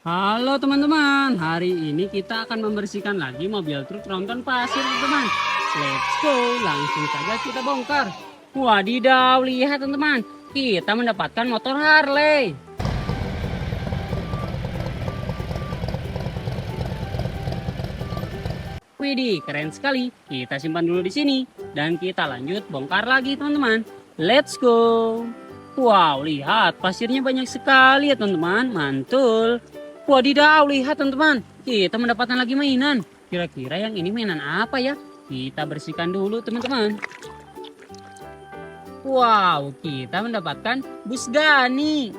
Halo teman-teman, hari ini kita akan membersihkan lagi mobil truk tronton pasir teman-teman. Let's go, langsung saja kita bongkar. Wadidaw, lihat teman-teman, kita mendapatkan motor Harley. Widih, keren sekali. Kita simpan dulu di sini dan kita lanjut bongkar lagi teman-teman. Let's go. Wow, lihat pasirnya banyak sekali ya teman-teman. Mantul. Wadidaw, lihat teman-teman. Kita mendapatkan lagi mainan. Kira-kira yang ini mainan apa ya? Kita bersihkan dulu teman-teman. Wow, kita mendapatkan bus Gani.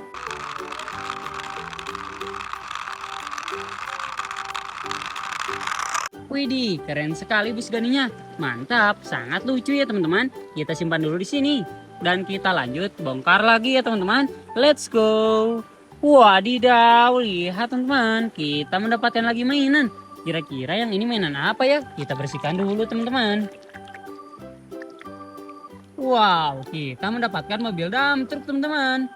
Widih, keren sekali bus Ganinya. Mantap, sangat lucu ya teman-teman. Kita simpan dulu di sini. Dan kita lanjut bongkar lagi ya teman-teman. Let's go. Wadidaw, lihat teman-teman. Kita mendapatkan lagi mainan. Kira-kira yang ini mainan apa ya? Kita bersihkan dulu teman-teman. Wow, kita mendapatkan mobil dump truck teman-teman.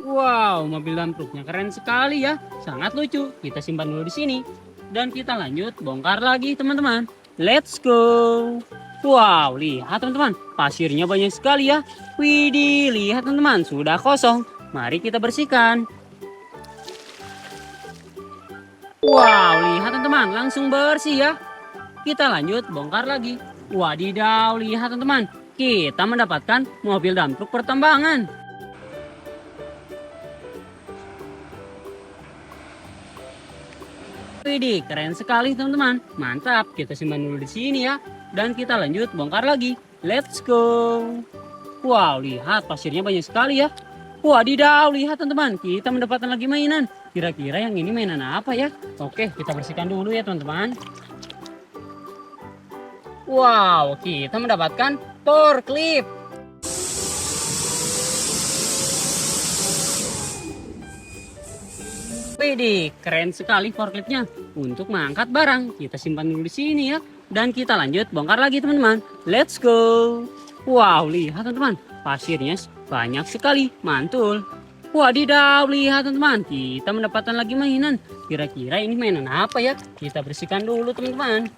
Wow, mobil dump truknya keren sekali ya. Sangat lucu. Kita simpan dulu di sini. Dan kita lanjut bongkar lagi teman-teman. Let's go. Wow, lihat teman-teman. Pasirnya banyak sekali ya. Widih, lihat teman-teman. Sudah kosong. Mari kita bersihkan. Wow, lihat teman-teman. Langsung bersih ya. Kita lanjut bongkar lagi. Wadidaw, lihat teman-teman. Kita mendapatkan mobil dump truk pertambangan. Widih, keren sekali teman-teman. Mantap, kita simpan dulu di sini ya. Dan kita lanjut bongkar lagi. Let's go. Wow, lihat pasirnya banyak sekali ya. Wadidaw, lihat teman-teman. Kita mendapatkan lagi mainan. Kira-kira yang ini mainan apa ya? Oke, kita bersihkan dulu ya teman-teman. Wow, kita mendapatkan forklift. Widih, keren sekali forkliftnya untuk mengangkat barang. Kita simpan dulu di sini ya. Dan kita lanjut bongkar lagi teman-teman. Let's go. Wow, lihat teman-teman. Pasirnya banyak sekali. Mantul. Wadidaw, lihat teman-teman. Kita mendapatkan lagi mainan. Kira-kira ini mainan apa ya? Kita bersihkan dulu teman-teman.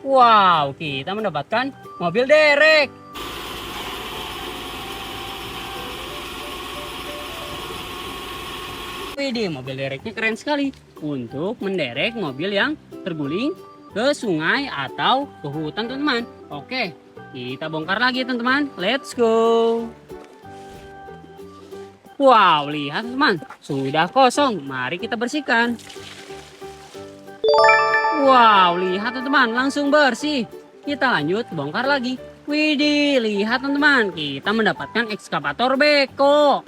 Wow, kita mendapatkan mobil derek. Widih, mobil dereknya keren sekali untuk menderek mobil yang terguling ke sungai atau ke hutan teman-teman. Oke, kita bongkar lagi teman-teman. Let's go. Wow, lihat teman, sudah kosong. Mari kita bersihkan. Wow, lihat teman-teman, langsung bersih. Kita lanjut bongkar lagi. Widih, lihat teman-teman, kita mendapatkan ekskavator beko.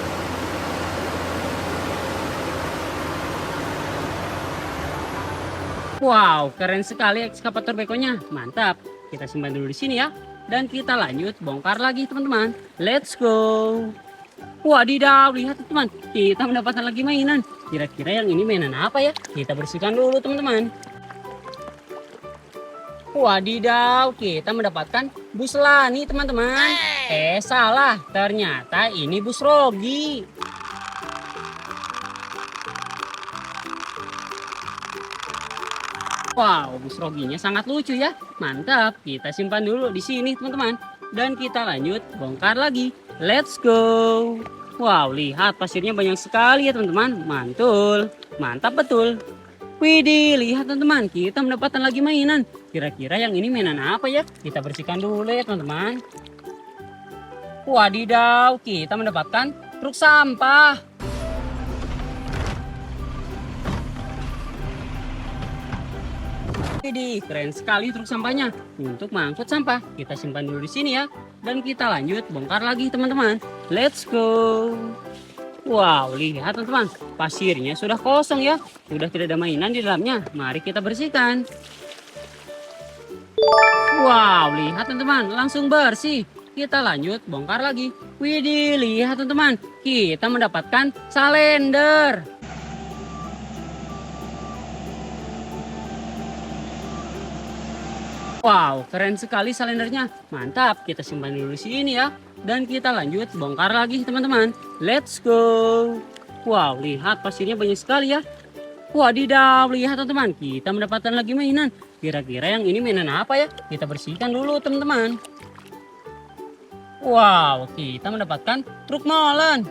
Wow, keren sekali ekskavator bekonya. Mantap. Kita simpan dulu di sini ya. Dan kita lanjut bongkar lagi teman-teman. Let's go. Wadidaw, lihat teman-teman. Kita mendapatkan lagi mainan. Kira-kira yang ini mainan apa ya? Kita bersihkan dulu teman-teman. Wadidaw, kita mendapatkan bus Lani teman-teman. Salah. Ternyata ini bus Rogi. Wow, bus Roginya sangat lucu ya. Mantap, kita simpan dulu di sini teman-teman. Dan kita lanjut bongkar lagi. Let's go. Wow, lihat pasirnya banyak sekali ya teman-teman. Mantul, mantap betul. Widih, lihat teman-teman, kita mendapatkan lagi mainan. Kira-kira yang ini mainan apa ya? Kita bersihkan dulu ya teman-teman. Wadidaw, kita mendapatkan truk sampah. Widih, keren sekali truk sampahnya untuk mengangkut sampah. Kita simpan dulu di sini ya. Dan kita lanjut bongkar lagi teman-teman. Let's go. Wow, lihat teman-teman. Pasirnya sudah kosong ya. Sudah tidak ada mainan di dalamnya. Mari kita bersihkan. Wow, lihat teman-teman. Langsung bersih. Kita lanjut bongkar lagi. Widih, lihat teman-teman. Kita mendapatkan salender. Wow, keren sekali salendernya. Mantap, kita simpan dulu di sini ya. Dan kita lanjut bongkar lagi teman-teman. Let's go. Wow, lihat pasirnya banyak sekali ya. Wadidaw, lihat teman-teman. Kita mendapatkan lagi mainan. Kira-kira yang ini mainan apa ya? Kita bersihkan dulu teman-teman. Wow, kita mendapatkan truk molen.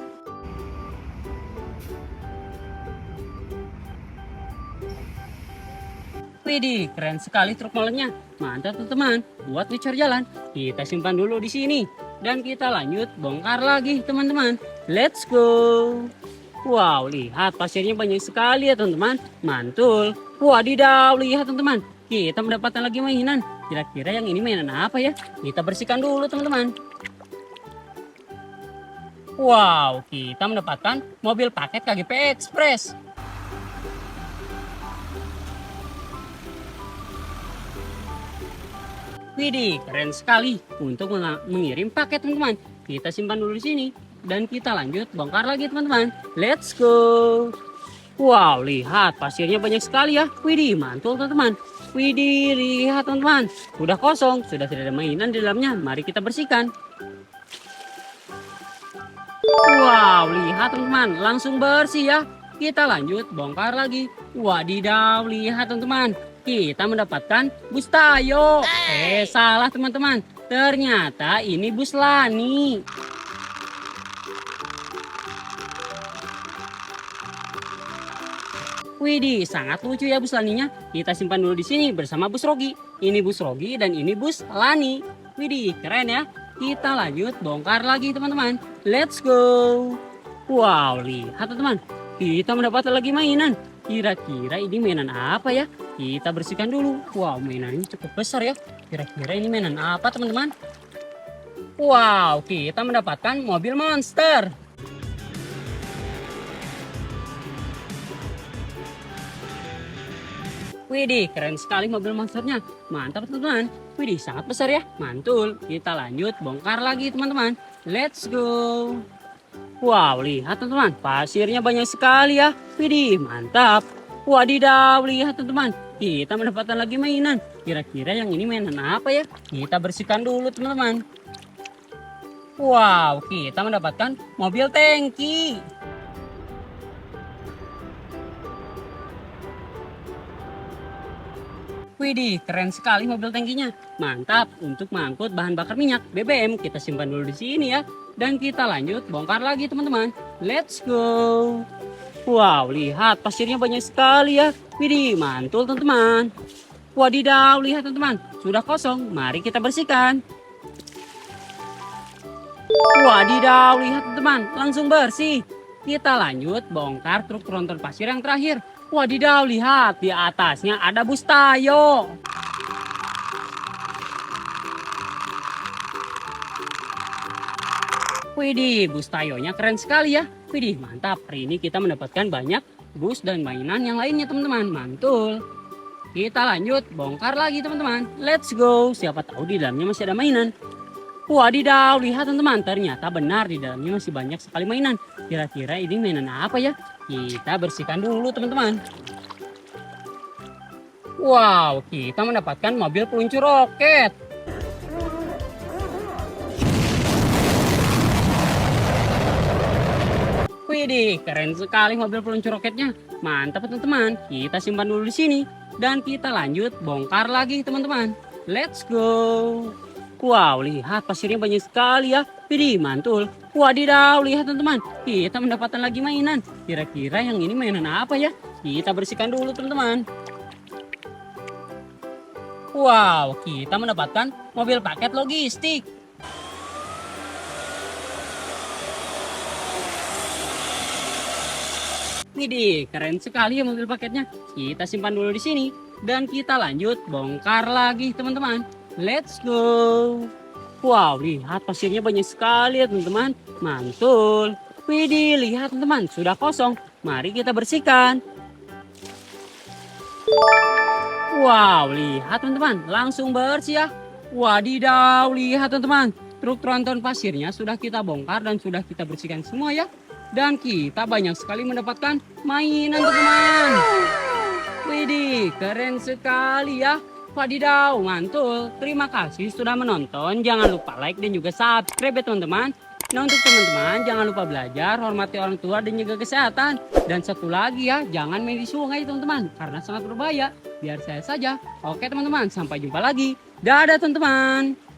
Widih, keren sekali truk molennya. Mantap teman-teman, buat ngejar jalan. Kita simpan dulu di sini. Dan kita lanjut bongkar lagi teman-teman. Let's go. Wow, lihat pasirnya banyak sekali ya teman-teman. Mantul. Wadidaw, lihat teman-teman. Kita mendapatkan lagi mainan. Kira-kira yang ini mainan apa ya? Kita bersihkan dulu teman-teman. Wow, kita mendapatkan mobil paket KGP Express. Widih, keren sekali untuk mengirim paket teman-teman. Kita simpan dulu di sini dan kita lanjut bongkar lagi teman-teman. Let's go. Wow, lihat pasirnya banyak sekali ya. Widih, mantul teman-teman. Widih, lihat teman-teman. Udah kosong, sudah tidak ada mainan di dalamnya. Mari kita bersihkan. Wow, lihat teman-teman, langsung bersih ya. Kita lanjut bongkar lagi. Wadidaw, lihat teman-teman. Kita mendapatkan bus Tayo. Salah teman-teman. Ternyata ini bus Lani. Widih, sangat lucu ya bus Laninya. Kita simpan dulu di sini bersama bus Rogi. Ini bus Rogi dan ini bus Lani. Widih, keren ya. Kita lanjut bongkar lagi teman-teman. Let's go. Wow, lihat teman-teman. Kita mendapatkan lagi mainan. Kira-kira ini mainan apa ya? Kita bersihkan dulu. Wow, mainannya cukup besar ya. Kira-kira ini mainan apa teman-teman? Wow, kita mendapatkan mobil monster. Widih, keren sekali mobil monsternya. Mantap teman-teman. Widih, sangat besar ya. Mantul. Kita lanjut bongkar lagi teman-teman. Let's go. Wow, lihat teman-teman. Pasirnya banyak sekali ya. Widih, mantap. Wadidaw, lihat teman-teman. Kita mendapatkan lagi mainan. Kira-kira yang ini mainan apa ya? Kita bersihkan dulu teman-teman. Wow, kita mendapatkan mobil tangki. Widih, keren sekali mobil tangkinya. Mantap untuk mengangkut bahan bakar minyak BBM. Kita simpan dulu di sini ya. Dan kita lanjut bongkar lagi teman-teman. Let's go. Wow, lihat pasirnya banyak sekali ya. Widih, mantul teman-teman. Wadidaw, lihat teman-teman. Sudah kosong, mari kita bersihkan. Wadidaw, lihat teman-teman. Langsung bersih. Kita lanjut bongkar truk tronton pasir yang terakhir. Wadidaw, lihat di atasnya ada bus Tayo. Widih, bus Tayonya keren sekali ya. Widih, mantap. Hari ini kita mendapatkan banyak bus dan mainan yang lainnya teman-teman. Mantul. Kita lanjut bongkar lagi teman-teman. Let's go. Siapa tahu di dalamnya masih ada mainan. Wadidaw, lihat teman-teman. Ternyata benar di dalamnya masih banyak sekali mainan. Kira-kira ini mainan apa ya? Kita bersihkan dulu teman-teman. Wow, kita mendapatkan mobil peluncur roket. Widih, keren sekali mobil peluncur roketnya. Mantap teman-teman. Kita simpan dulu di sini dan kita lanjut bongkar lagi teman-teman. Let's go. Wow, lihat pasirnya banyak sekali ya. Widih, mantul. Wadidaw, lihat teman-teman. Kita mendapatkan lagi mainan. Kira-kira yang ini mainan apa ya? Kita bersihkan dulu teman-teman. Wow, kita mendapatkan mobil paket logistik. Widih, keren sekali ya mobil paketnya. Kita simpan dulu di sini dan kita lanjut bongkar lagi teman-teman. Let's go. Wow, lihat pasirnya banyak sekali ya teman-teman. Mantul. Widih, lihat teman-teman, sudah kosong. Mari kita bersihkan. Wow, lihat teman-teman, langsung bersih ya. Wadidaw, lihat teman-teman. Truk tronton pasirnya sudah kita bongkar dan sudah kita bersihkan semua ya. Dan kita banyak sekali mendapatkan mainan teman-teman. Widih, keren sekali ya. Wadidaw, mantul. Terima kasih sudah menonton. Jangan lupa like dan juga subscribe ya teman-teman. Nah untuk teman-teman jangan lupa belajar, hormati orang tua dan jaga kesehatan. Dan satu lagi ya, jangan main di sungai teman-teman. Karena sangat berbahaya. Biar saya saja. Oke teman-teman, sampai jumpa lagi. Dadah teman-teman.